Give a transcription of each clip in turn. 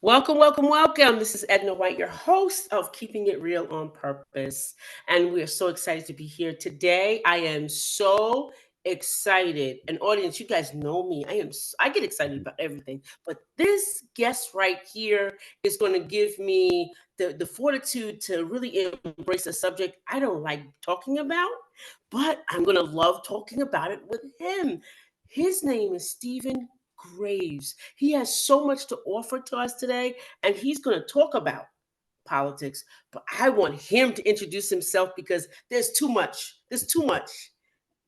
Welcome, welcome, welcome. This is Edna White, your host of Keeping It Real on Purpose. And we are so excited to be here today. I am so excited. And audience, you guys know me. I get excited about everything. But this guest right here is going to give me the fortitude to really embrace a subject I don't like talking about, but I'm going to love talking about it with him. His name is Stephen Graves. He has so much to offer to us today, and he's going to talk about politics. But I want him to introduce himself because there's too much. There's too much.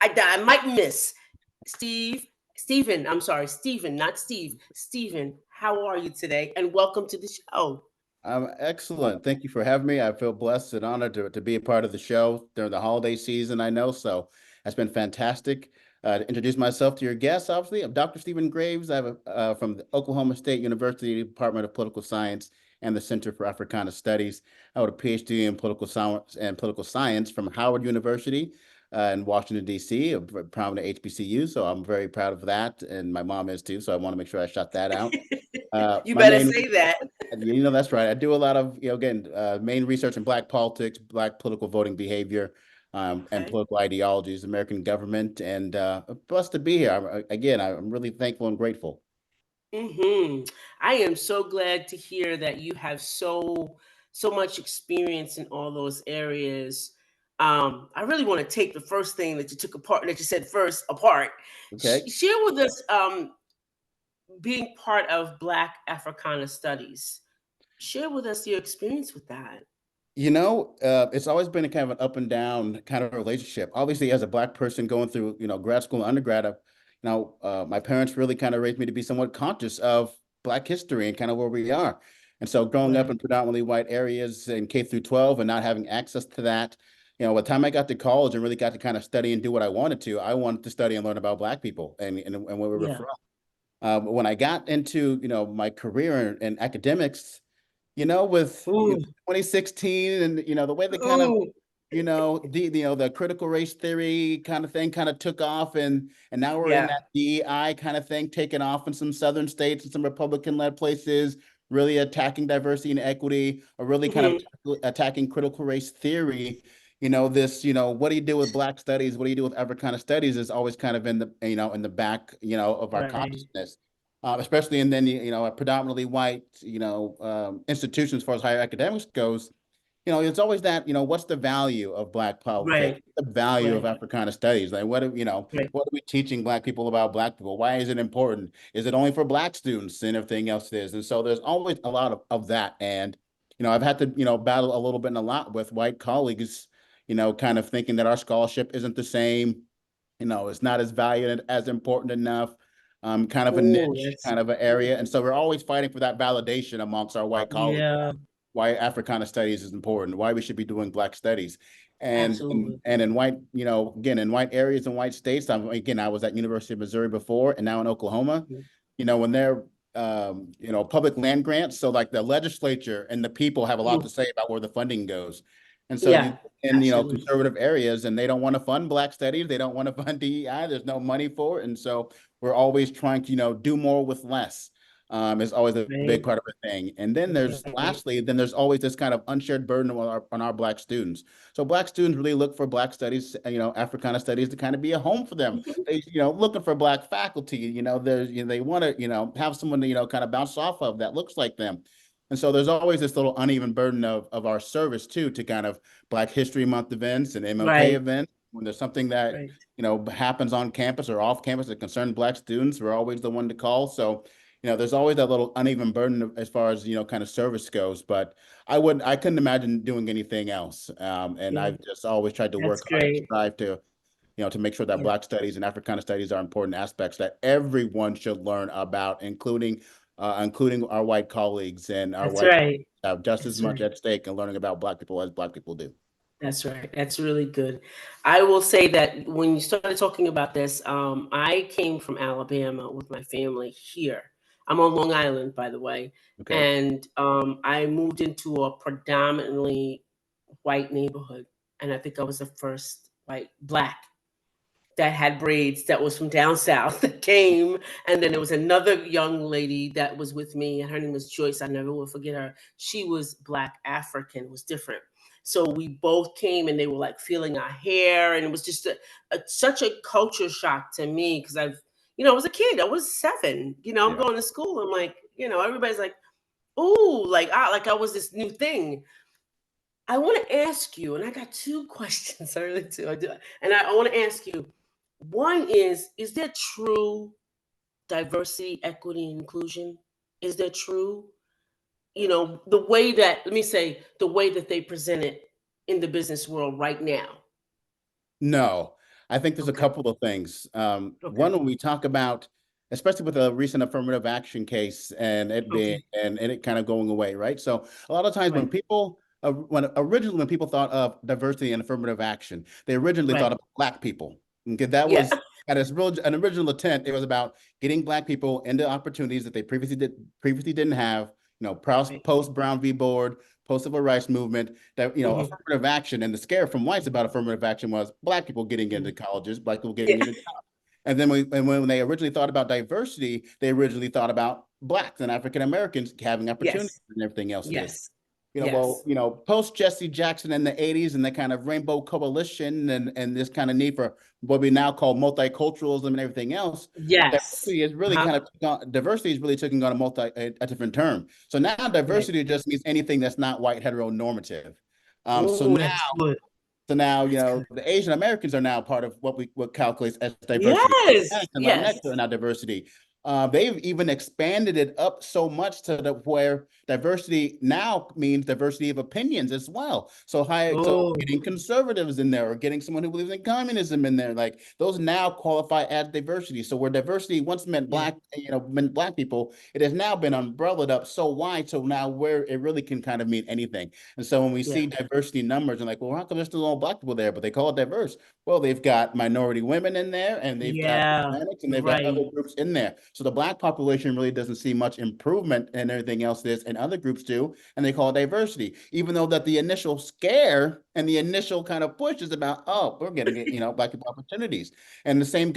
I might miss Stephen. I'm sorry, Stephen, not Steve. Stephen, how are you today? And welcome to the show. I'm excellent. Thank you for having me. I feel blessed and honored to be a part of the show during the holiday season. I know, so that's been fantastic. To introduce myself to your guests, obviously, I'm Dr. Stephen Graves. From the Oklahoma State University Department of Political Science and the Center for Africana Studies. I hold a PhD in political science from Howard University in Washington, D.C., a prominent HBCU. So I'm very proud of that, and my mom is too. So I want to make sure I shut that out. You My better main say that. That's right. I do a lot of, again, main research in Black politics, Black political voting behavior, and Okay. political ideologies, American government, and blessed to be here. I'm really thankful and grateful. Hmm. I am so glad to hear that you have so much experience in all those areas. I really want to take the first thing that you took apart, that you said first apart. Okay. Share with us being part of Black Africana Studies. Share with us your experience with that. It's always been a kind of an up and down kind of relationship. Obviously, as a Black person going through, grad school and undergrad, my parents really kind of raised me to be somewhat conscious of Black history and kind of where we are. And so growing up Right. in predominantly white areas in K through 12 and not having access to that, by the time I got to college and really got to kind of study and do what I wanted to study and learn about Black people and where we were Yeah. from. But when I got into, my career in academics, with Ooh. 2016 and the way they kind of Ooh. the critical race theory kind of thing kind of took off, and now we're in Yeah. that DEI kind of thing taking off in some southern states and some Republican led places, really attacking diversity and equity, or really kind of Hmm. attacking critical race theory. This, what do you do with Black studies? What do you do with Africana studies is always kind of in the, in the back, of our Right. consciousness, especially in then, a predominantly white, institutions as far as higher academics goes. It's always that, what's the value of Black politics? Right. The value of Right. Africana studies? Like, Right. what are we teaching Black people about Black people? Why is it important? Is it only for Black students and everything else is? And so there's always a lot of that. And, I've had to, battle a little bit and a lot with white colleagues, kind of thinking that our scholarship isn't the same, it's not as valued as important enough, kind of a Ooh, niche, that's kind of an area. And so we're always fighting for that validation amongst our white colleagues, yeah. why Africana studies is important, why we should be doing Black studies. Absolutely. And in white, again, in white areas and white states, I was at University of Missouri before and now in Oklahoma, Mhm. when they're, public land grants. So like the legislature and the people have a lot Mhm. to say about where the funding goes. And so you Yeah, in, absolutely. conservative areas and they don't want to fund Black studies. They don't want to fund DEI. There's no money for it. And so we're always trying to, do more with less. Is always a big Right. part of a thing. And then Right. then there's always this kind of unshared burden on our Black students. So Black students really look for Black studies, Africana studies to kind of be a home for them. Mhm. They, looking for Black faculty, they want to, have someone to, kind of bounce off of that looks like them. And so there's always this little uneven burden of our service too, to kind of Black History Month events and MLK Right. events. When there's something that, Right. happens on campus or off campus that concerns Black students, we're always the one to call. So there's always that little uneven burden as far as, kind of service goes, but I couldn't imagine doing anything else. And Yeah. I've just always tried to That's work hard and great. strive to, to make sure that Yeah. Black studies and Africana studies are important aspects that everyone should learn about, including our white colleagues and our That's white right. have just as That's much right. at stake in learning about Black people as Black people do. That's right. That's really good. I will say that when you started talking about this, I came from Alabama with my family here. I'm on Long Island, by the way, Okay. and I moved into a predominantly white neighborhood, and I think I was the first white black that had braids that was from down south that came. And then there was another young lady that was with me, and her name was Joyce. I never will forget her. She was Black African, was different. So we both came and they were like feeling our hair. And it was just such a culture shock to me because I was a kid. I was 7. I'm Yeah. going to school. I'm like, everybody's like, ooh, like I was this new thing. I want to ask you, and I got 2 questions. I really do. I do. And I want to ask you, one is there true diversity, equity, and inclusion? Is there true, the way that, let me say, the way that they present it in the business world right now? No, I think there's a Okay. couple of things. One, Okay. when we talk about, especially with a recent affirmative action case and it being Okay. and it kind of going away, right? So a lot of times when Right. people when people thought of diversity and affirmative action, they originally Right. thought of Black people. Okay, that Yeah. was at its real an original intent. It was about getting Black people into opportunities that they previously didn't have. Right. Post Brown v. Board, post civil rights movement, that Hmm. affirmative action, and the scare from whites about affirmative action was Black people getting into Hmm. colleges, Black people getting Yeah. into jobs. And then when they originally thought about diversity, they originally thought about Blacks and African Americans having opportunities Yes. and everything else it is. Yes. Yes. Post Jesse Jackson in the 80s and the kind of rainbow coalition and this kind of need for what we now call multiculturalism and everything else, Yes. Uh-huh. diversity is really taking on a different term. So now Right. diversity just means anything that's not white heteronormative. Um, so Oh, now that's good. so now, That's good. the Asian Americans are now part of what calculates as diversity. Yes. And Yes. Latinx are now diversity. They've even expanded it up so much where diversity now means diversity of opinions as well. So Oh, getting conservatives in there or getting someone who believes in communism in there, like those now qualify as diversity. So where diversity once yeah. meant Black people, it has now been umbrellaed up so wide. So now where it really can kind of mean anything. And so when we Yeah. see diversity numbers and like, well, how come there's still all Black people there, but they call it diverse? Well, they've got minority women in there and they've got Yeah. Hispanics and they've got other Right. groups in there. So the Black population really doesn't see much improvement in everything else this and other groups do. And they call it diversity, even though that the initial scare and the initial kind of push is about, oh, we're getting Black people opportunities. And the same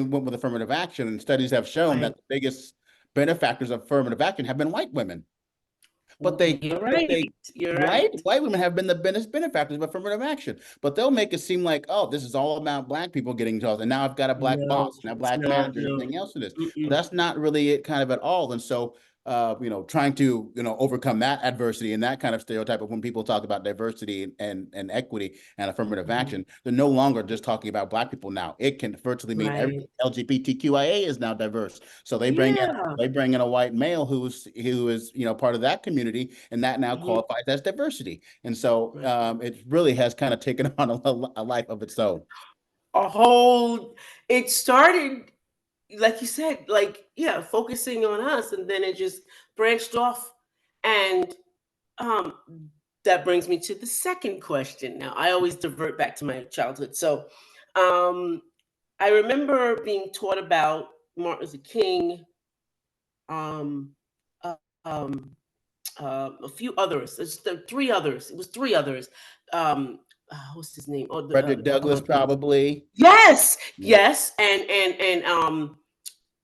went with affirmative action. And studies have shown Right. that the biggest benefactors of affirmative action have been white women. But You're right. You're right? right. White women have been the benefactors of affirmative action, but they'll make it seem like, oh, this is all about Black people getting jobs, and now I've got a Black No, boss and a it's Black not. manager and No. everything else it is. But Mm-mm. that's not really it kind of at all. And so, trying to, overcome that adversity and that kind of stereotype of when people talk about diversity and equity and affirmative Mhm. action, they're no longer just talking about Black people now. It can virtually mean everything. Right. LGBTQIA is now diverse. So Yeah. they bring in a white male who is part of that community, and that now Mhm. qualifies as diversity. And so Right. it really has kind of taken on a life of its own. A whole It started, like you said, like, yeah, focusing on us, and then it just branched off. And um that brings me to the second question. Now, I always divert back to my childhood. So, um I remember being taught about Martin Luther King, um, uh, um, a few others. There's 3 others. It was 3 others. What's his name? Oh, Frederick oh Douglass, my goodness. probably. Yes, Yeah. yes, and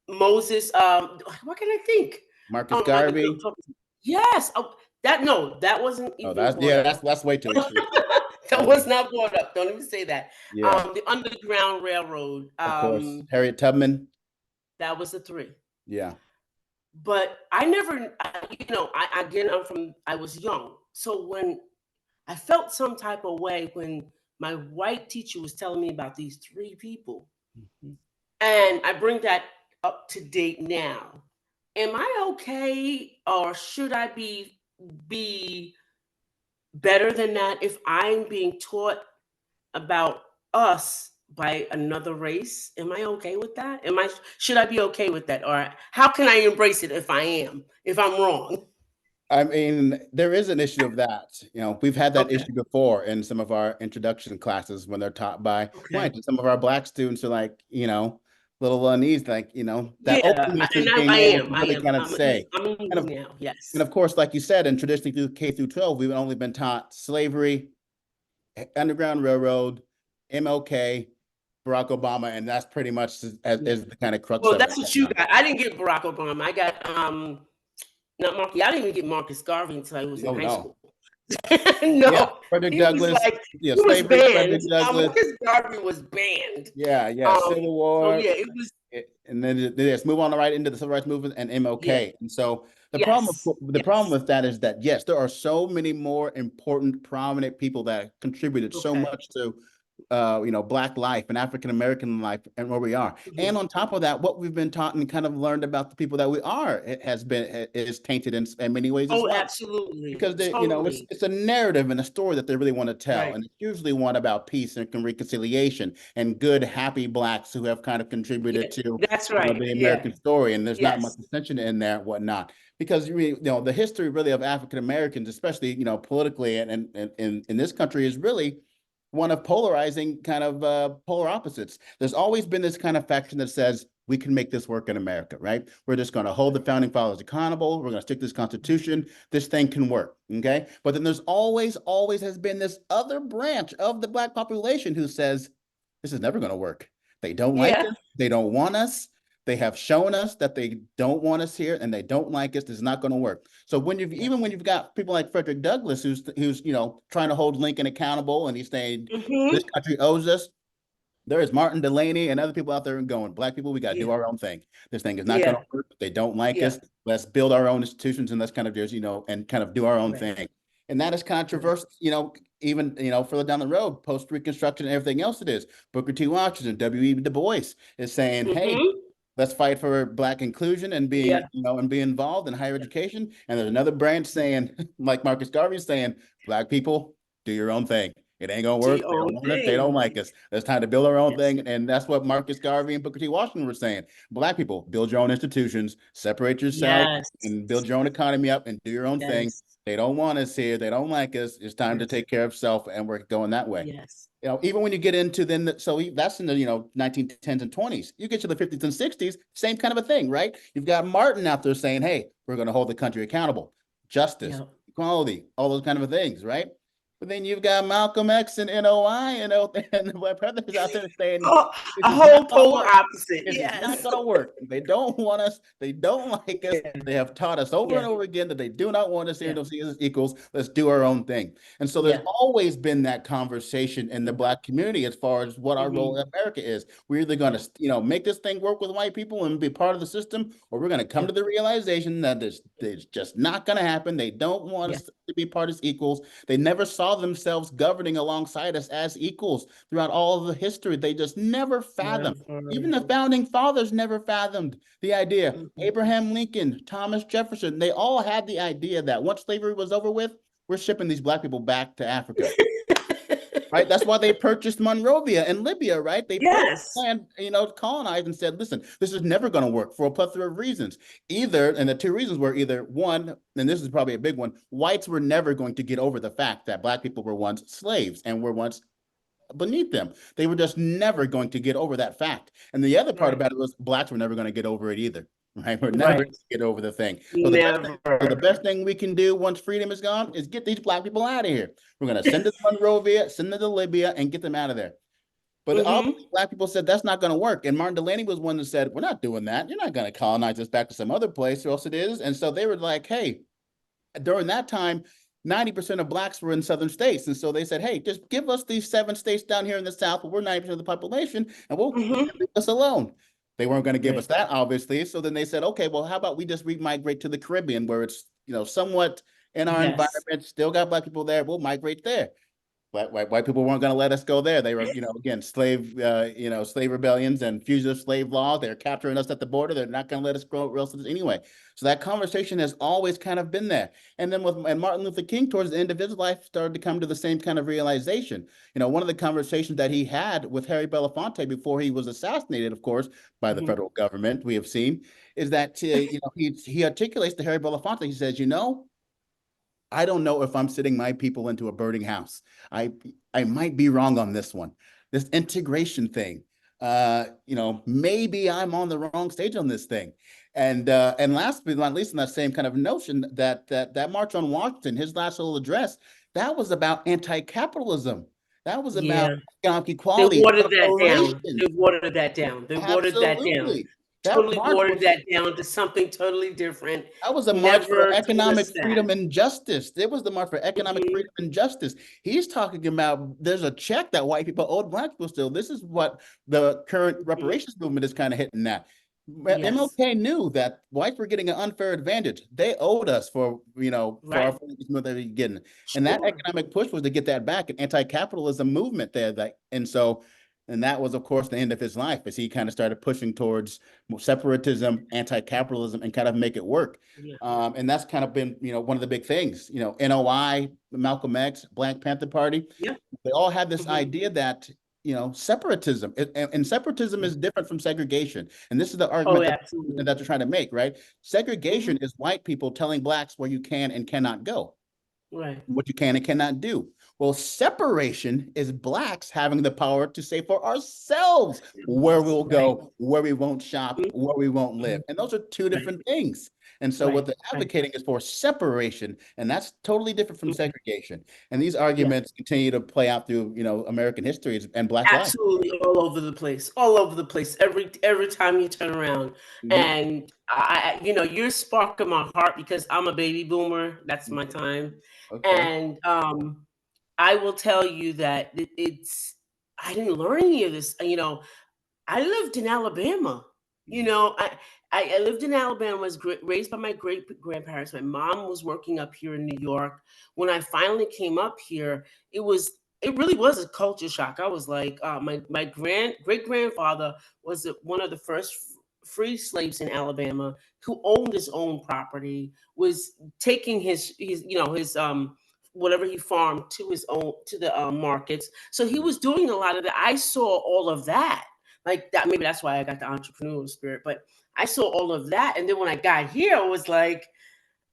Moses. What can I think? Marcus Like the girl Garvey. talking. Yes. Oh, that no, that wasn't Oh, even brought up. that's way too extreme. That That's was not brought up. Don't even say that. yeah, The Underground Railroad. of course. Harriet Tubman. That was the 3. Yeah. But I never, again, I was young. So when I felt some type of way when my white teacher was telling me about these 3 people, Mhm. and I bring that up to date now. Am I okay, or should I be better than that if I'm being taught about us by another race? Am I okay with that? Should I be okay with that? Or how can I embrace it if I'm wrong? I mean, there is an issue of that. We've had that Okay. issue before in some of our introduction classes when they're taught by Okay. white. And some of our Black students are like, little uneasy, like, that Yeah. openness And is I being able am. to I really am. kind of I'm say. easy And of, now. and Yes. of course, like you said, and traditionally through K through 12, we've only been taught slavery, Underground Railroad, MLK, Barack Obama, and that's pretty much Yeah. as the kind of crux Well, of it that's what right you now. got. I didn't get Barack Obama. I got not Marky. I didn't even get Marcus Garvey until I was in Oh high no. school. Yeah. No, Frederick he was Douglass. like Yeah, he was slavery, banned. Frederick Douglass. Marcus Garvey was banned. Yeah, yeah. Um, Civil so War. yeah, it was And then let's move on right into the civil rights movement and yeah, MLK. And so yes, the problem yes. with that is that yes, there are so many more important, prominent people that contributed so Okay. much to Black life and African American life and where we are. And Mhm. on top of that, what we've been taught and kind of learned about the people that we are, is tainted in many ways as Oh, well, absolutely, because totally. it's a narrative and a story that they really want to tell, Right. and it's usually one about peace and reconciliation and good, happy Blacks who have kind of Yeah, contributed to that's right. the Yeah. American story, and there's not much Yes. attention in there and whatnot. Because the history really of African Americans, especially politically and in this country, is really one of polarizing kind of polar opposites. There's always been this kind of faction that says we can make this work in America, right? We're just going to hold the founding fathers accountable. We're going to stick to this Constitution. This thing can work, okay? But then there's always has been this other branch of the Black population who says this is never going to work. They don't like Yeah. us. They don't want us. They have shown us that they don't want us here and they don't like us. This is not going to work. So Yeah. even when you've got people like Frederick Douglass, who's trying to hold Lincoln accountable, and he's saying this Mhm. country owes us. There is Martin Delaney and other people out there going, Black people, we got to do Yeah. our own thing. This thing is not going Yeah. to work. They don't like Yeah. us. Let's build our own institutions and let's kind of just, and kind of do our own Right. thing. And that is Right. controversial, even, further down the road, post Reconstruction and everything else it is. Booker T. Washington, W.E. Du Bois is saying, hey, Mhm. let's fight for Black inclusion and Yeah. be involved in higher Yeah. education. And there's another branch saying, like Marcus Garvey is saying, Black people, do your own thing. It ain't gonna Do work. your They don't own want us. They don't thing. like us. It's time to build our own Yes. thing. And that's what Marcus Garvey and Booker T. Washington were saying. Black people, build your own institutions, separate yourself, Yes. and build your own economy up and do your own thing. Yes. They don't want us here. They don't like us. It's time to Yes. take care of self, and we're going that way. Yes. Even when you get into that's in the 1910s and 20s. You get to the 50s and 60s, same kind of a thing, right? You've got Martin out there saying, "Hey, we're going to hold the country accountable, justice, Yeah. equality, all those kind of things," right? But then you've got Malcolm X and NOI and Black Panthers out there saying, Oh, "This a is not whole going to polar work. opposite. This is not Yes. going to work. They don't want us. They don't like us. Yeah. They have taught us over Yeah. and over again that they do not want us here. Yeah. Don't see us as equals. Let's do our own thing." And so there's Yeah. always been that conversation in the Yeah. Black community as far as what our role Mhm. in America is. We're either going Yeah. to, make this thing work with white people and be part of the system, or we're going to come Yeah. to the realization that it's just not going to happen. They don't want Yeah. us to be part as equals. They never saw themselves governing alongside us as equals throughout all of the history. They just never fathomed. Even the Never. founding fathers never fathomed the idea. Mhm. Abraham Lincoln, Thomas Jefferson, they all had the idea that once slavery was over with, we're shipping these Black people back to Africa. Right? That's why they purchased Monrovia and Libya, right? They purchased Yes. land, colonized and said, listen, this is never going to work for a plethora of reasons. And the two reasons were either one, and this is probably a big one, whites were never going to get over the fact that Black people were once slaves and were once beneath them. They were just never going to get over that fact. And the other part Right. about it was Blacks were never going to get over it either. Right? We're never going Right. to get over the thing. So the Never. best thing we can do once freedom is gone is get these Black people out of here. We're going to send them to Monrovia, send them to Libya, and get them out of there. But all Mhm. the Black people said that's not going to work. And Martin Delaney was one that said, we're not doing that. You're not going to colonize us back to some other place, or else it is. And so they were like, hey, during that time, 90% of Blacks were in southern states. And so they said, hey, just give us these 7 states down here in the South where we're 90% of the population, and we'll Mhm. leave us alone. They weren't going to give us Right. that, obviously. So then they said, okay, well, how about we just migrate to the Caribbean where it's, somewhat in our Yes. environment, still got Black people there. We'll migrate there. White people weren't going to let us go there. They were, again, slave rebellions and fugitive slave laws. They're capturing us at the border. They're not going to let us grow real citizens anyway. So that conversation has always kind of been there. And then and Martin Luther King, towards the end of his life, started to come to the same kind of realization. One of the conversations that he had with Harry Belafonte before he was assassinated, of course, by the Mhm. federal government, we have seen, is that he articulates to Harry Belafonte. He says, I don't know if I'm sending my people into a burning house. I I might be wrong on this one. This integration thing. Maybe I'm on the wrong stage on this thing. And last but not least, in that same kind of notion, that March on Washington, his last little address, that was about anti-capitalism. That was about Yeah. economic They equality, watered that down. reparations. They watered that down. They watered that down. Absolutely. That Totally march watered was that down to something totally different. That was a march for Never told economic us that. freedom and justice. It was the march for economic Mhm. freedom and justice. He's talking about there's a check that white people owed black people still. This is what the current Mhm. reparations movement is kind of hitting at. Yes. MLK knew that whites were getting an unfair advantage. They owed us for our Right. freedoms that they were getting. And that Sure. economic push was to get that back, an anti-capitalism movement there. And that was, of course, the end of his life as he kind of started pushing towards separatism, anti-capitalism, and kind of make it work. Yeah. And that's kind of been, one of the big things, NOI, Malcolm X, Black Panther Party, Yeah. they all had this Mhm. idea that, separatism, and separatism is different from segregation. And this is the Oh, argument absolutely. that they're trying to make, right? Segregation Mhm. is white people telling blacks where you can and cannot go, Right. what you can and cannot do. Well, separation is blacks having the power to say for ourselves where we'll Right. go, where we won't shop, Mhm. where we won't live. Mhm. And those are two Right. different things. And so what Right. they're Right. advocating is for separation, and that's totally different from Mhm. segregation. And these Yeah. arguments continue to play out through, American history and Black life. Absolutely all over the place. All over the place. Every time you turn around. Mhm. And you're sparking my heart because I'm a baby boomer. That's my time. Okay. And I will tell you that I didn't learn any of this. I lived in Alabama. You Mhm. know, I lived in Alabama, was raised by my great grandparents. My mom was working up here in New York. When I finally came up here, it really was a culture shock. I was like, my great grandfather was one of the first free slaves in Alabama who owned his own property, was taking his whatever he farmed to his own to the markets. So he was doing a lot of that. I saw all of that like that. Maybe that's why I got the entrepreneurial spirit. But I saw all of that, and then when I got here, I was like,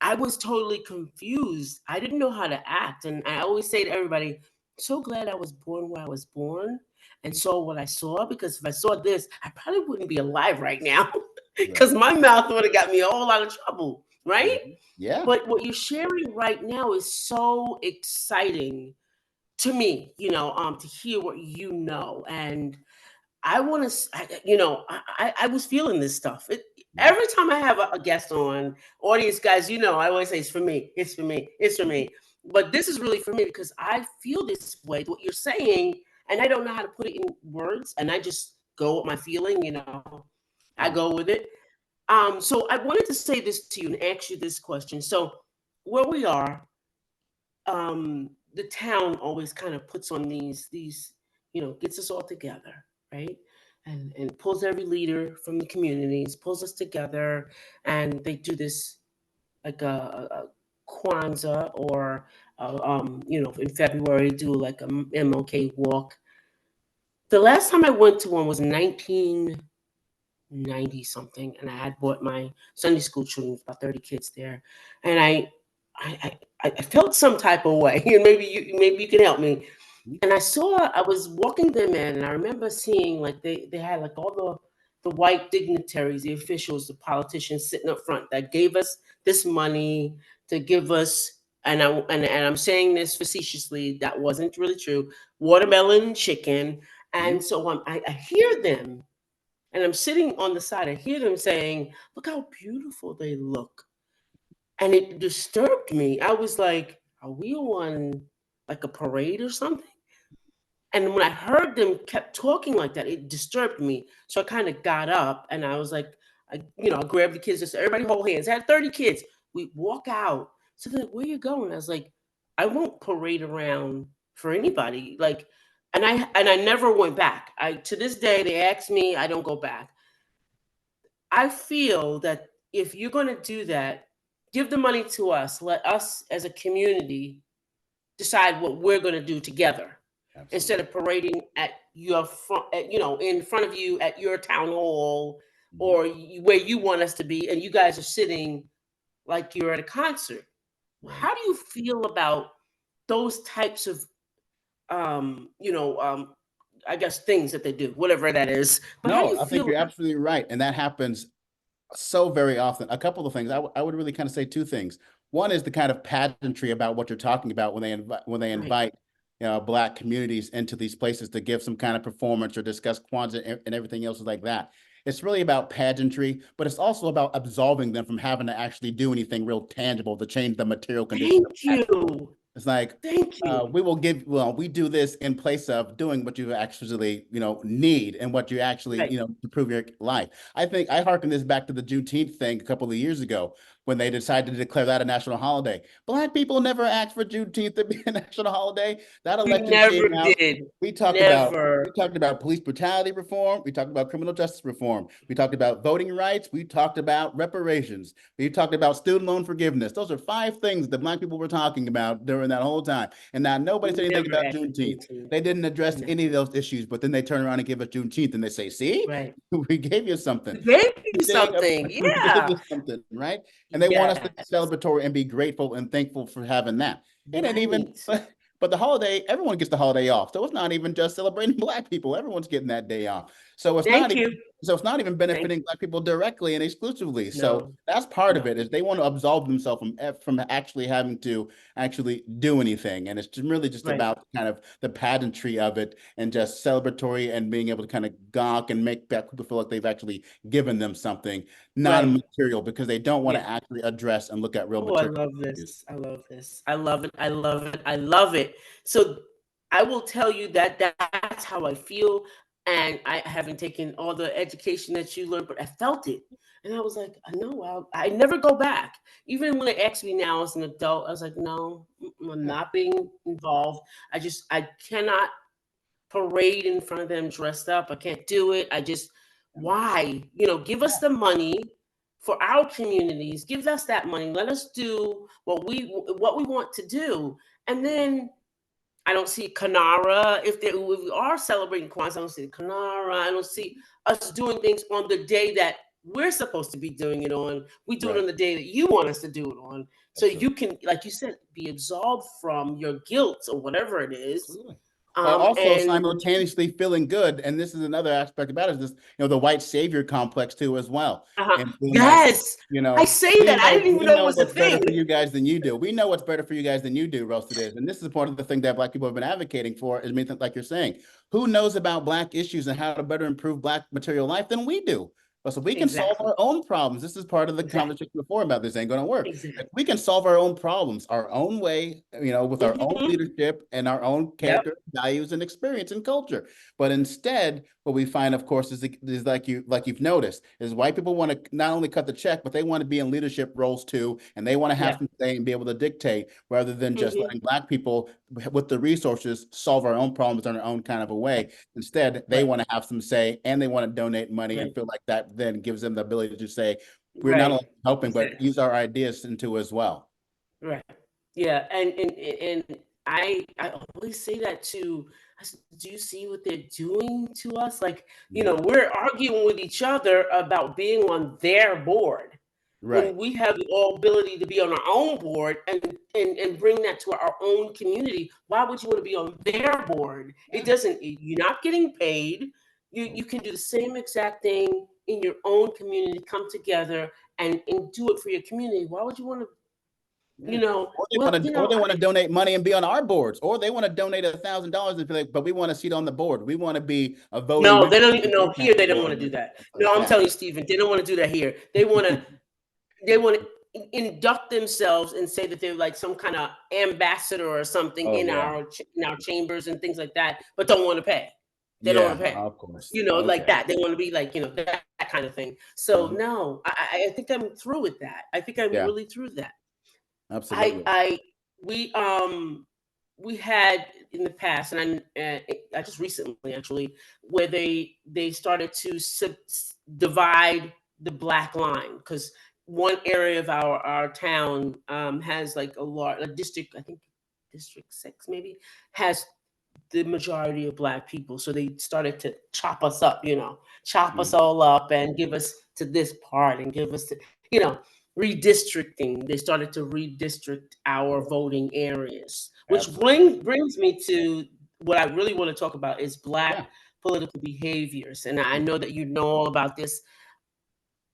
I was totally confused. I didn't know how to act, and I always say to everybody, "So glad I was born where I was born." And saw what I saw, because if I saw this, I probably wouldn't be alive right now Right. because my mouth would have got me a whole lot of trouble, right? Mhm. Yeah. But what you're sharing right now is so exciting to me, to hear what you know. And I want to, I was feeling this stuff. Mhm. Every time I have a guest on, audience guys, I always say it's for me, it's for me, it's for me. But this is really for me because I feel this way, what you're saying, and I don't know how to put it in words, and I just go with my feeling, I Yeah. go with it. So I wanted to say this to you and ask you this question. So where we are, the town always kind of puts on these gets us all together, right? And pulls every leader from the communities, pulls us together, and they do this like a Kwanzaa, or in February do like a MLK walk. The last time I went to one was 1990 something, and I had bought my Sunday school children, about 30 kids there, and I felt some type of way, and maybe you can help me. Mhm. And I was walking them in, and I remember seeing like they had like all the white dignitaries, the officials, the politicians sitting up front that gave us this money to give us, and I'm saying this facetiously, that wasn't really true, watermelon chicken. Mhm. And so I hear them, and I'm sitting on the side. I hear them saying, "Look how beautiful they look." And it disturbed me. I was like, "Are we on like a parade or something?" And when I heard them kept talking like that, it disturbed me. So I kind of got up and I was like, I grabbed the kids, just everybody hold hands. I had 30 kids. We walk out. So they're like, "Where you going?" I was like, "I won't parade around for anybody." Like, and I never went back. I To this day they ask me, I don't go back. I feel that if you're going to do that, give the money to us. Let us as a community decide what we're going to do together, instead Absolutely. of parading at your front, in front of you at your town hall, Mhm. or where you want us to be, and you guys are sitting like you're at a concert. Right. How do you feel about those types of, I guess things that they do, whatever that is? But how do No, you I think feel? you're absolutely right. And that happens so very often. A couple of things. I would really kind of say two things. One is the kind of pageantry about what you're talking about when they Right. invite Black communities into these places to give some kind of performance or discuss Kwanzaa and everything else like that. It's really about pageantry, but it's also about absolving them from having to actually do anything real tangible to change the material conditions of Thank Black people. you. It's like Thank you. we do this in place of doing what you actually, need and what you actually, Right. to prove your life. I think I hearken this back to the Juneteenth thing a couple of years ago when they decided to declare that a national holiday. Black people never asked for Juneteenth to be a national holiday. That We election never came out. did. We talked about Never. we talked about police brutality reform. We talked about criminal justice reform. We talked about voting rights. We talked about reparations. We talked about student loan forgiveness. Those are 5 things that Black people were talking about during that whole time. And now nobody said We anything never about asked for Juneteenth. Juneteenth. They didn't address No. any of those issues, but then they turn around and give us Juneteenth and they say, see, Right. we gave you something. We gave you Thing, something. we gave Yeah. you something, right? And they want us to be Yes. celebratory and be grateful and thankful for having that. It ain't even, Right. but the holiday, everyone gets the holiday off. So it's not even just celebrating Black people. Everyone's getting that day off. So it's not Thank even you. so it's not even Thank benefiting you. Black people directly and exclusively. So No. that's part of No. it is they want to absolve themselves from actually having to actually do anything. And it's really just Right. about kind of the pageantry of it and just celebratory and being able to kind of gawk and make Black people feel like they've actually given them something Right. non-material because they don't want Yeah. to actually address and look at real Oh, I material love issues. this. I love this. I love it. I love it. I love it. So I will tell you that that's how I feel. And I haven't taken all the education that you learned, but I felt it. And I was like, no, I never go back. Even when they asked me now as an adult, I was like, no, I'm Yeah. not being involved. I cannot parade in front of them dressed up. I can't do it. Why? Give us the money for our communities. Give us that money. Let us do what we want to do. And then I don't see Kanara. If we are celebrating Kwanzaa, I don't see Kanara. I don't see us doing things on the day that we're supposed to be doing it on. We do it Right. on the day that you want us to do it on. So you Absolutely. can, like you said, be absolved from your guilt or whatever it is. Absolutely. While also And simultaneously feeling good. And this is another aspect about it, is this, the white savior complex too, as well. And feeling like, yes, I say that. I didn't even we know it know was a what's better thing. for you guys than you do. We know what's better for you guys than you do, roasted is. And this is part of the thing that Black people have been advocating for, is like you're saying, who knows about Black issues and how to better improve Black material life than we do? So we can solve Exactly. our own problems. This is part of the Exactly. conversation before about this ain't going to work. Exactly. Like, we can solve our own problems our own way, with our own Hmm. leadership and our own Yep. character, values, and experience and culture. But instead, what we find, of course, is like you've noticed, is white people want to not only cut the check, but they want to be in leadership roles too, and they want to have Yeah. some say and be able to dictate, rather than just Hmm. letting Black people with the resources solve our own problems in our own kind of a way. Instead, they Right. want to have some say and they want to donate money and Right. feel like that then gives them the ability to say, we're not Right. only helping, but Exactly. use our ideas into as well. Right. Yeah. And I always say that too. I said, do you see what they're doing to us? Like, Mhm. we're arguing with each other about being on their board Right. when we have the ability to be on our own board and bring that to our own community. Why would you want to be on their board? It Yeah. doesn't, you're not getting paid. You can do the same exact thing in your own community, come together and do it for your community. Why would you want to, Yeah. Or they want to donate money and be on our boards, or they want to donate $1,000 and be like, but we want a seat on the board. We want to be a voting no, member they don't on even this know kind here. They of don't board want and to do everything that. like No, I'm that. telling you, Stephen, they don't want to do that here. They want to induct themselves and say that they're like some kind of ambassador or something Oh in yeah. our chambers and things like that, but don't want to pay. They don't want Yeah, to pay. of course. Like Okay. that. They want to be like that kind of thing. So Mhm. no, I think I'm through with that. I think I'm Yeah, really through that. I absolutely. I we we had in the past, and I just recently actually, where they started to divide the black line, because one area of our town has like a district, I think District 6 maybe, has the majority of black people. So they started to chop us up, chop us Mhm. all up and give us to this part and give us to, redistricting. They started to redistrict our voting areas, which Absolutely. brings me to what I really want to talk about is black Yeah. political behaviors. And I Mhm. know that you know all about this.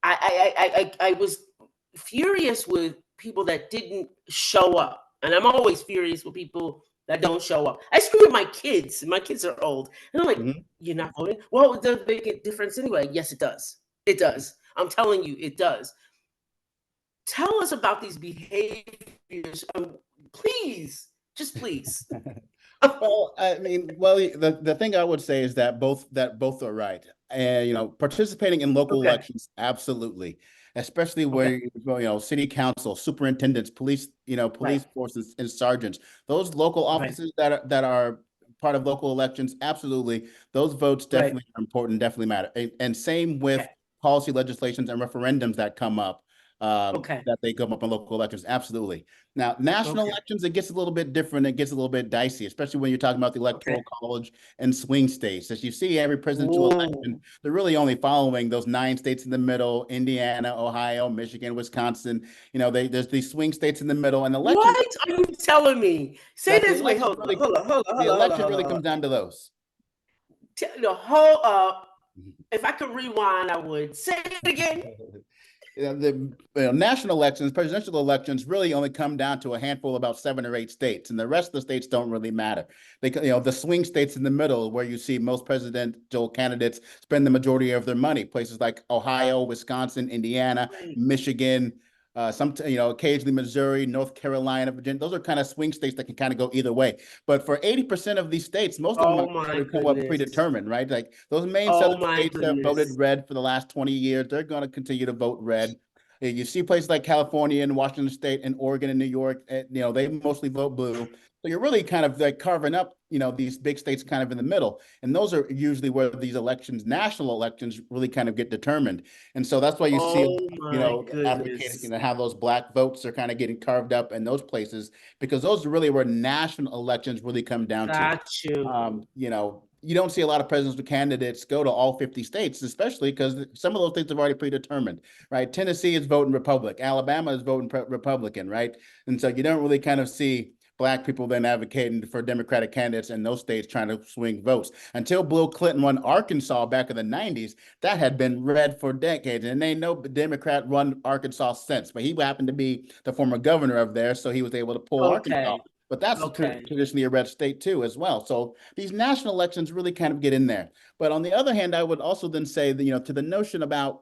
I was furious with people that didn't show up, and I'm always furious with people that don't show up. I scream at my kids. My kids are old. And I'm like, Mhm. you're not voting? Well, it doesn't make a difference anyway. Yes, it does. It does. I'm telling you, it does. Tell us about these behaviors. Please, just please. Well, I mean, well, the thing I would say is that both are right. And participating in local Okay. elections, absolutely, especially Okay. where city council, superintendents, police, Right. police forces, and sergeants. Those local Right. offices that are part of local elections, absolutely, those votes Right. definitely are important, definitely matter. And same Okay. with policy legislations and referendums that come up. Okay. That they come up in local elections, absolutely. Now, national Okay. elections, it gets a little bit different. It gets a little bit dicey, especially when you're talking about the Okay. electoral college and swing states. As you see, every presidential election, Ooh. they're really only following those 9 states in the middle: Indiana, Ohio, Michigan, Wisconsin. There's these swing states in the middle, and elections What are you telling me? Say that the this. Wait, elections hold on. really Hold on. Hold on. the Hold on. Hold on. election Hold on. really Hold on. comes down to those. The whole if I could rewind, I would say it again. The national elections, presidential elections, really only come down to a handful, about 7 or 8 states, and the rest of the states don't really matter. The swing states in the middle, where you see most presidential candidates spend the majority of their money, places like Ohio, Wisconsin, Indiana, Right. Michigan, occasionally Missouri, North Carolina, Virginia. Those are kind of swing states that can kind of go either way. But for 80% of these states, most of them Oh are my already somewhat goodness. predetermined, right? Like those main Oh southern my states have voted goodness. red for the last 20 years. They're going to continue to vote red. You see places like California and Washington State and Oregon and New York, they mostly vote blue. So you're really kind of like carving up, these big states kind of in the middle. And those are usually where these elections, national elections, really kind of get determined. And so that's why you see, Oh my advocating, goodness. how those black votes are kind of getting carved up in those places, because those are really where national elections really come down to. Got you. You don't see a lot of presidential candidates go to all 50 states, especially because some of those states have already predetermined, right? Tennessee is voting Republican, Alabama is voting Republican, right? And so you don't really kind of see black people then advocating for Democratic candidates in those states trying to swing votes. Until Bill Clinton won Arkansas back in the 90s, that had been red for decades, and ain't no Democrat run Arkansas since. But he happened to be the former governor of there, so he was able to pull Arkansas. Okay. But that's Okay. traditionally a red state too, as well. So these national elections really kind of get in there. But on the other hand, I would also then say that, to the notion about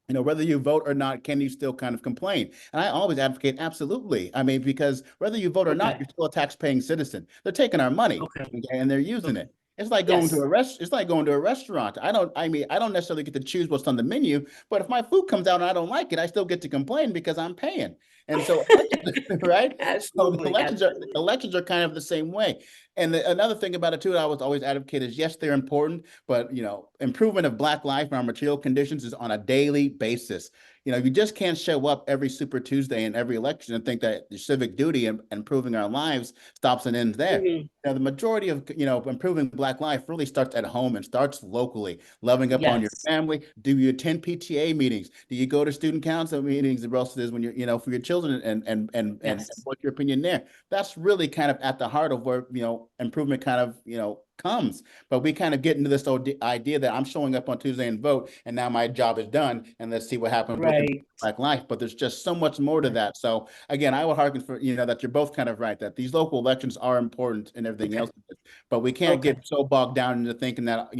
whether you vote or not, can you still kind of complain? And I always advocate absolutely. I mean, because whether you vote or not, Okay. you're still a tax-paying citizen. They're taking our money, Okay. okay, and they're using Okay. it. It's like going to Yes. a it's like going to a restaurant. I don't necessarily get to choose what's on the menu, but if my food comes out and I don't like it, I still get to complain because I'm paying. And so elections, right? So the Absolutely. Absolutely. elections are kind of the same way. And another thing about it too, that I was always advocate is, yes, they're important, but improvement of Black life and our material conditions is on a daily basis. You just can't show up every Super Tuesday in every election and think that the civic duty and improving our lives stops and ends there. Mhm. The majority of improving Black life really starts at home and starts locally. Loving up on your Yes. family. Do you attend PTA meetings? Do you go to student council meetings? The rest is when you're for your children, and Yes. what's your opinion there? That's really kind of at the heart of where improvement kind of comes. But we kind of get into this idea that I'm showing up on Tuesday and vote, and now my job is done, and let's see what happens with Right. Black life. But there's just so much more to Right. that. So again, I would harken for that you're both kind of right, that these local elections are important and everything Okay. else, but we can't Okay. get so bogged down into thinking that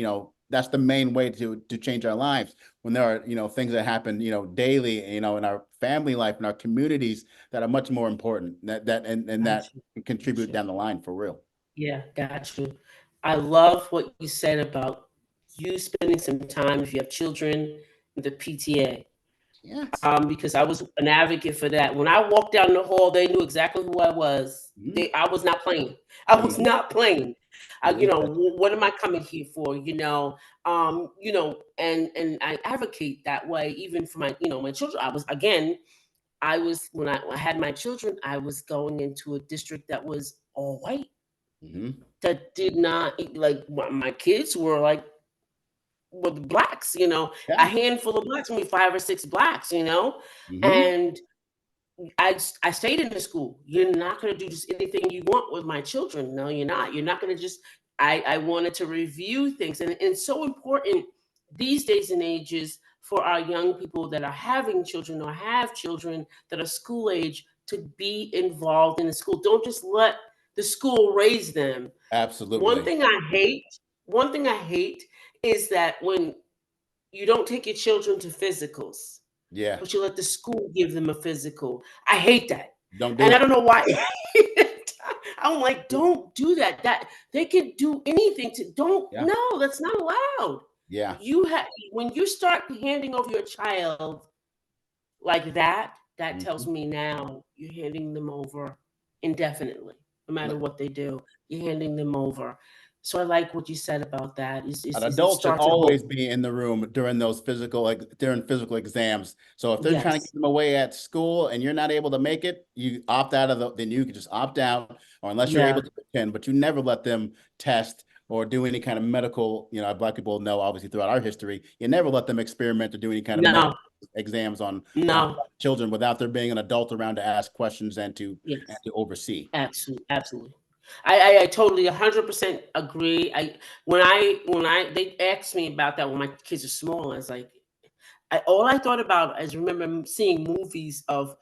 that's the main way to change our lives, when there are things that happen daily, in our family life, in our communities, that are much more important, and Got that you. can Got contribute you. down the line for real. Yeah. Got you. I love what you said about you spending some time if you have children with the PTA. Yes. Because I was an advocate for that. When I walked down the hall, they knew exactly who I was. Mhm. I was not playing. I was Mhm. not playing. Yes. What am I coming here for? And I advocate that way, even for my children. I was when I had my children, I was going into a district that was all white. Mhm. That did not like my kids were like with blacks. A Yeah. handful of blacks, maybe 5 or 6 blacks. Mhm. And I stayed in the school. You're not going to do just anything you want with my children. No, you're not. You're not going to just. I wanted to review things, and it's so important these days and ages for our young people that are having children or have children that are school age to be involved in the school. Don't just let the school raised them. One Absolutely. thing I hate, one thing I hate is that when you don't take your children to physicals, Yeah. but you let the school give them a physical. I hate that. Don't do And I it. don't know why. I'm like, don't do that. That they can do anything to don't Yeah. no, that's not allowed. Yeah. You have when you start handing over your child like that, that tells Mhm. me now you're handing them over indefinitely, no matter what they do. You're handing them over. So I like what you said about that. An Is it adult should starts at home? always be in the room during those physical, like during physical exams. So if they're trying to Yes. get them away at school and you're not able to make it, you opt out of then you can just opt out, or unless you're able Yeah. to attend, but you never let them test or do any kind of medical, Black people know obviously throughout our history, you never let them experiment or do any kind of No. medical exams on No. children without there being an adult around to ask questions and to Yes. oversee. Absolutely, absolutely. I totally 100% agree. When I they asked me about that when my kids are small, I was like, all I thought about is remember seeing movies of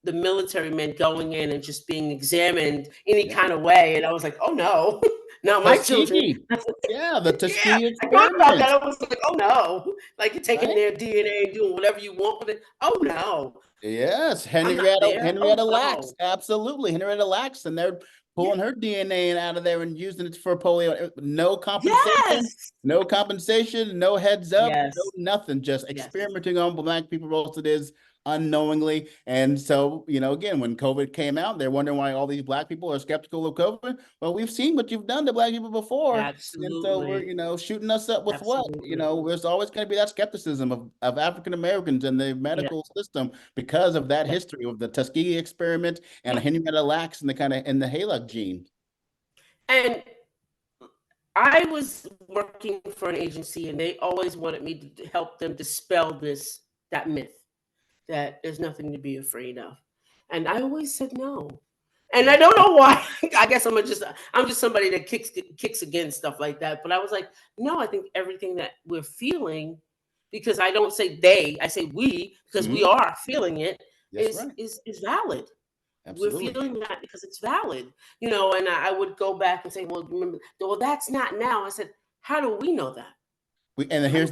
the military men going in and just being examined any Yeah. kind of way, and I was like, oh no, not my children. Tuskegee. Yeah, the Yeah, Tuskegee I thought about that. experiment. I was like, oh no, like you're taking Right? their DNA and doing whatever you want with it. Oh no, Yes, I'm not Henrietta there. Oh Henrietta Lacks, no. absolutely. Henrietta Lacks, and they're Yeah. pulling her DNA out of there and using it for polio. Yes. No compensation, no heads up, no Yes. nothing, just Yes. experimenting on Black people, most it is unknowingly. And so, again, when COVID came out, they're wondering why all these Black people are skeptical of COVID. Well, we've seen what you've done to Black people before. And so we're, Absolutely. shooting us up with what? Absolutely. There's always going to be that skepticism of African Americans in the Yeah. medical system because of that Yeah. history of the Tuskegee experiment and Yeah. Henrietta Lacks and the kind of in the HALOC gene. And I was working for an agency and they always wanted me to help them dispel that myth that there's nothing to be afraid of. And I always said no. And I Yeah. don't know why. I guess I'm just somebody that kicks against stuff like that. But I was like, no, I think everything that we're feeling, because I don't say they, I say we, because we Mhm. are feeling it, That's right. is valid. We're Absolutely. feeling that because it's valid, and I would go back and say, well, remember, well, that's not now. I said, how do we know that? How do we know? Here's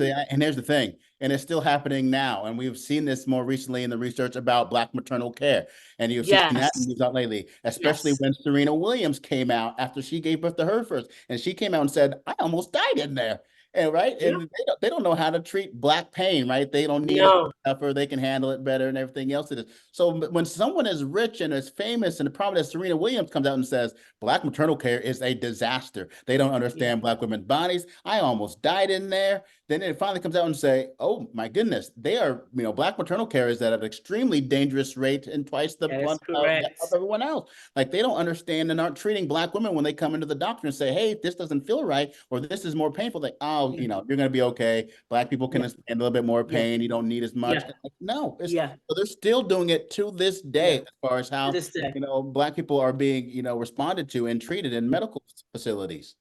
the thing, and it's still happening now, and we've seen this more recently in the research about Black maternal care, and you've seen that Yes. news out lately, especially Yes. when Serena Williams came out after she gave birth to her first, and she came out and said, "I almost died in there," and right, Yeah. and they don't know how to treat Black pain, right? They don't need it No. tougher, they can handle it better, and everything else it is. So when someone is rich and is famous, and the problem is Serena Williams comes out and says Black maternal care is a disaster. They don't Yeah. understand Black women's bodies. I almost died in there. Then it finally comes out and say, "Oh my goodness, they are, Black maternal care is at an extremely dangerous rate and twice the That is death correct. of everyone else." Like they don't understand and aren't treating Black women when they come into the doctor and say, "Hey, this doesn't feel right," or "This is more painful." Like, "Oh, Yeah. you're going to be okay. Black people can Yeah. handle a little bit more Yeah. pain. You don't need as much." Yeah. Like, no, Yeah. so they're still doing it to this day Yeah. as far as To how this day. Black people are being responded to and treated in medical facilities.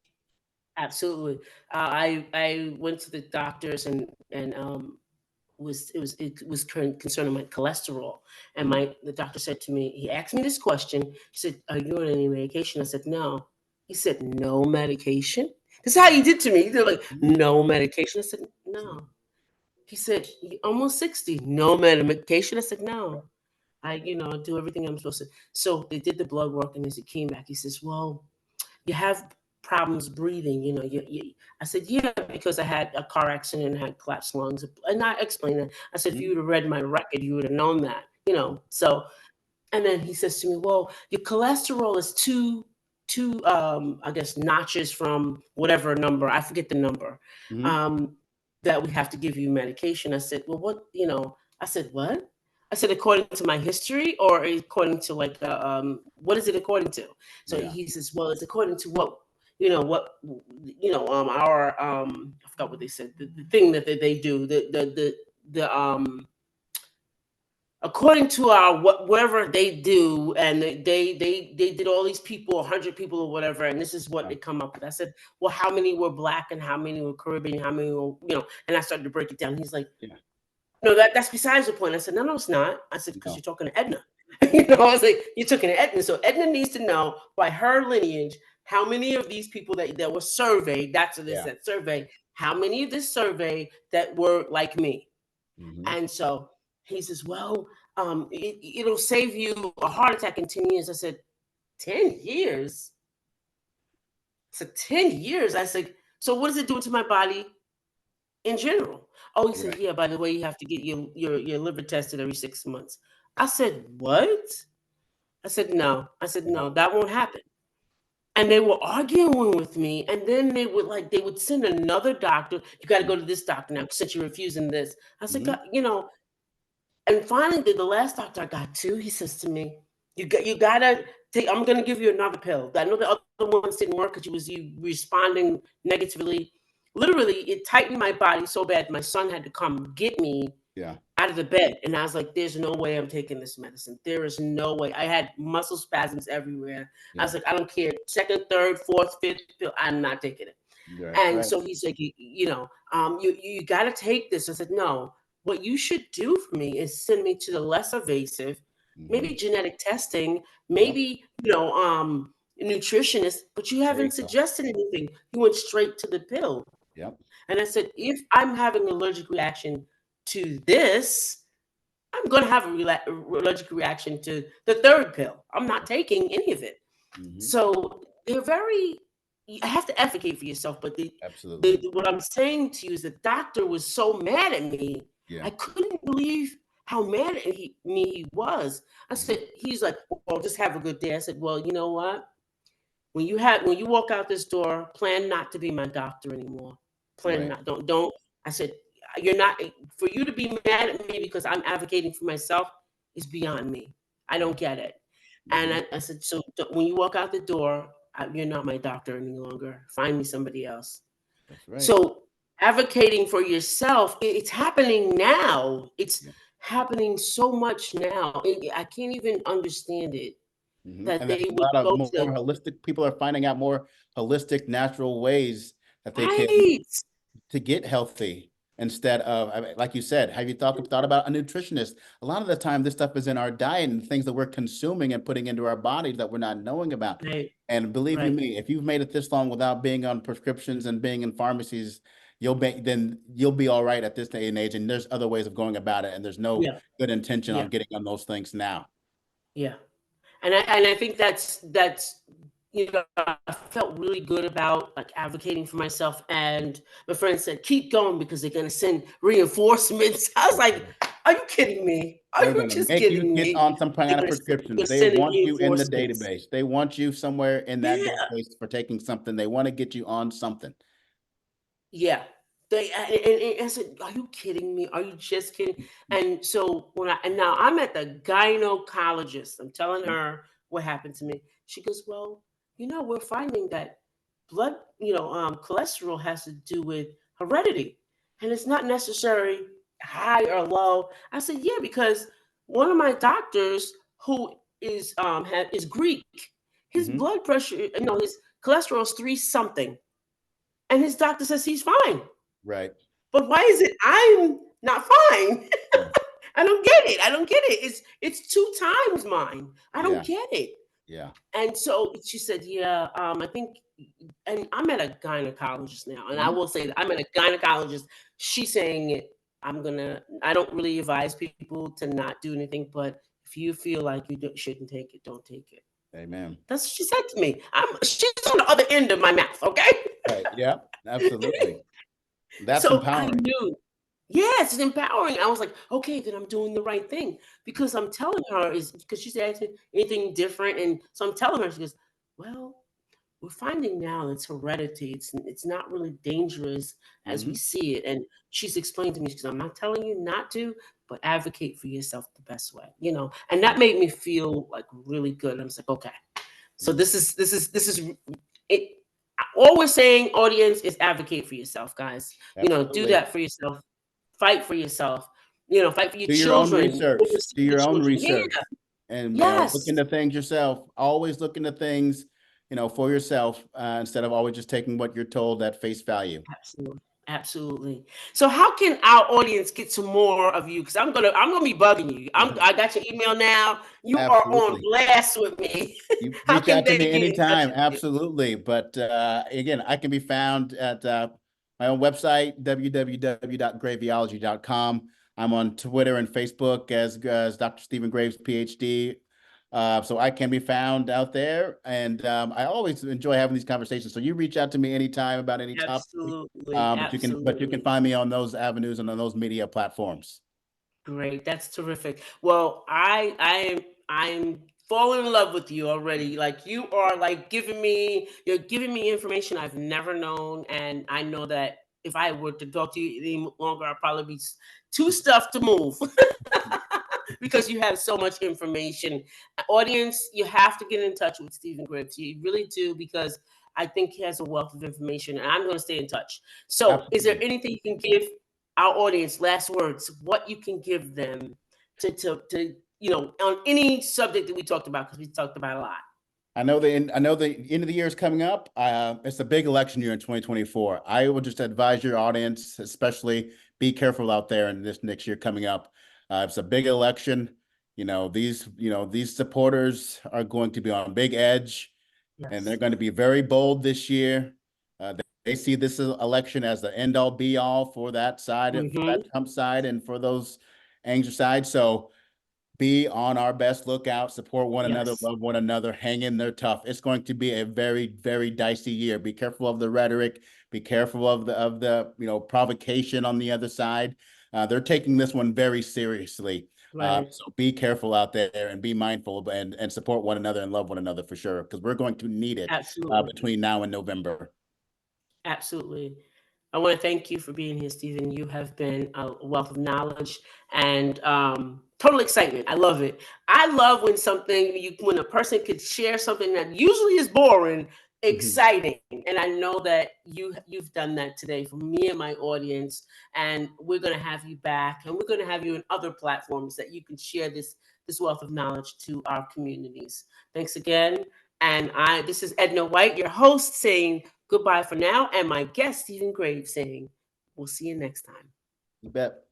Absolutely. I went to the doctors and it was concerning my cholesterol, and Mhm. my the doctor said to me, he asked me this question. He said, "Are you on any medication?" I said, "No." He said, "No medication." This is how he did to me. He did like, Mhm. "No medication." I said, "No." He said, "You almost 60. No medication." I said, "No. I do everything I'm supposed to." So they did the blood work, and as he came back, he says, "Well, you have problems breathing, I said, yeah, because I had a car accident and had collapsed lungs. And I explained that. I said, if you Mhm. would have read my record, you would have known that. So, and then he says to me, well, your cholesterol is I guess, notches from whatever number, I forget the number, Mhm. um, that we have to give you medication. I said, well, I said, what? I said, according to my history or according to like, what is it according to? So Yeah. he says, well, it's according to our, I forgot what they said, the thing that they do, according to our whatever they do, and they did all these people, 100 people or whatever, and this is what Yeah. they come up with. I said, well, how many were Black and how many were Caribbean, how many were, and I started to break it down. He's like, Yeah. no, that's besides the point. I said, no, it's not. I said, because No. you're talking to Edna. I was like, you're talking to Edna. So Edna needs to know by her lineage how many of these people that were surveyed, that's what it is, Yeah. that survey, how many of this survey that were like me. Hmm. And so he says, well, it'll save you a heart attack in 10 years. I said, 10 years? So 10 years? I said, so what is it doing to my body in general? Oh, he said, Right. yeah, by the way, you have to get your liver tested every 6 months. I said, what? I said, no. I said, Yeah. no, that won't happen. And they were arguing with me. And then they would send another doctor. You got to go to this doctor now since you're refusing this. I said, Hmm. God, and finally, the last doctor I got to, he says to me, you gotta take, I'm gonna give you another pill. I know the other ones didn't work because you responding negatively. Literally, it tightened my body so bad my son had to come get me Yeah. out of the bed. And I was like, there's no way I'm taking this medicine. There is no way. I had muscle spasms everywhere. I Yeah. was like, I don't care. Second, third, fourth, fifth pill, I'm not taking it. That's And right. so he's like, you got to take this. I said, no. What you should do for me is send me to the less invasive, Hmm. maybe genetic testing, Yep. maybe nutritionist. But you There you haven't go. suggested anything. You went straight to the pill. Yep. And I said, if I'm having an allergic reaction to this, I'm going to have a allergic reaction to the third pill. I'm not taking any of it. Hmm. So they're very. You have to advocate for yourself, but Absolutely. what I'm saying to you is the doctor was so mad at me. I Yeah. couldn't believe how mad at me he was. I said, Hmm. he's like, well, just have a good day. I said, well, you know what? When you walk out this door, plan not to be my doctor anymore. Plan Right. not. Don't. I said, you're not for you to be mad at me because I'm advocating for myself is beyond me. I Yeah. don't get it. And Hmm. I said, so when you walk out the door, you're not my doctor any longer. Find me somebody else. That's right. So advocating for yourself, it's happening now. It's Yeah. happening so much now. I can't even understand it Hmm. that And there's they a would lot of go more to holistic people are finding out more holistic, natural ways that they can right. to get healthy instead of, like you said, have you thought about a nutritionist? A lot of the time, this stuff is in our diet and things that we're consuming and putting into our bodies that we're not knowing about. Right. And believe you Right. me, if you've made it this long without being on prescriptions and being in pharmacies, you'll be all right at this day and age. And there's other ways of going about it, and there's no Yeah. good intention on Yeah. getting on those things now. Yeah. And I think that's I felt really good about like advocating for myself. And my friend said, keep going because they're gonna send reinforcements. I was That's like, right. are you kidding me? Are They're you going to just make you kidding get me? on some kind of prescriptions. They're They sending want you in the reinforcements. database. They want you somewhere in that Yeah. database for taking something. They want to get you on something. Yeah. And I said, "Are you kidding me? Are you just kidding?" And so and now I'm at the gynecologist. I'm telling Mhm. her what happened to me. She goes, "Well, we're finding that blood, cholesterol has to do with heredity, and it's not necessarily high or low." I said, "Yeah, because one of my doctors who is Greek, his Mhm. blood pressure, his cholesterol is three something, and his doctor says he's fine." Right. But why is it I'm not fine? Yeah. I don't get it. I don't get it. It's two times mine. I don't Yeah. get it. Yeah. And so she said, yeah, I think, and I'm at a gynecologist now, and I Mhm. will say that I'm at a gynecologist. She's saying I don't really advise people to not do anything, but if you feel like you shouldn't take it, don't take it. Amen. That's what she said to me. She's on the other end of my mouth, okay? Right. Yeah. Absolutely. That's So I empowering. knew. Yes, it's empowering. I was like, okay, then I'm doing the right thing because I'm telling her is because she's asked me anything different, and so I'm telling her. She goes, "Well, we're finding now it's heredity. It's not really dangerous as we Mhm. see it." And she's explained to me, she goes, "I'm not telling you not to, but advocate for yourself the best way." And that Right. made me feel like really good. I was like, okay, so Yeah. this is it. All we're saying, audience, is advocate for yourself, guys. Do Absolutely. that for yourself. Fight for yourself. Fight for your Do your own children. research. Oversee Do your your own children. Yeah. research, and look Yes. into things yourself. Always look into things, for yourself instead of always just taking what you're told at face value. Absolutely. Absolutely. So how can our audience get to more of you? Because I'm gonna be bugging you. I got your email now. You are on Absolutely. blast with me. You How reach can out to they me get in touch anytime. with you? Absolutely. But again, I can be found at my own website, www.graviology.com. I'm on Twitter and Facebook as Dr. Stephen Graves, PhD. So I can be found out there. And I always enjoy having these conversations. So you reach out to me anytime about any topic. Absolutely, But you can absolutely. find me on those avenues and on those media platforms. Great. That's terrific. Well, I'm falling in love with you already. Like you are like you're giving me information I've never known. And I know that if I were to talk to you any longer, I'll probably be too stuffed to move because you have so much information. Audience, you have to get in touch with Stephen Grips. You really do because I think he has a wealth of information and I'm going to stay in touch. So, is there Absolutely. anything you can give our audience, last words, what you can give them to on any subject that we talked about, because we talked about a lot. I know the end of the year is coming up. It's a big election year in 2024. I would just advise your audience, especially be careful out there in this next year coming up. It's a big election. These supporters are going to be on big edge, and they're Yes. going to be very bold this year. They see this election as the end all be all for that side, for that Hmm. Trump side, and for those anxious sides. So be on our best lookout, support one another, Yes. love one another, hang in there tough. It's going to be a very, very dicey year. Be careful of the rhetoric. Be careful of the provocation on the other side. They're taking this one very seriously. Right. So be careful out there and be mindful and support one another and love one another for sure because we're going to need it Absolutely. between now and November. Absolutely. I want to thank you for being here, Stephen. You have been a wealth of knowledge and total excitement. I love it. I love when a person could share something that usually is boring, Mhm. exciting. And I know that you've done that today for me and my audience. And we're going to have you back, and we're going to have you in other platforms that you can share this wealth of knowledge to our communities. Thanks again. And this is Edna White, your host, saying goodbye for now, and my guest, Stephen Graves, saying, we'll see you next time. You bet.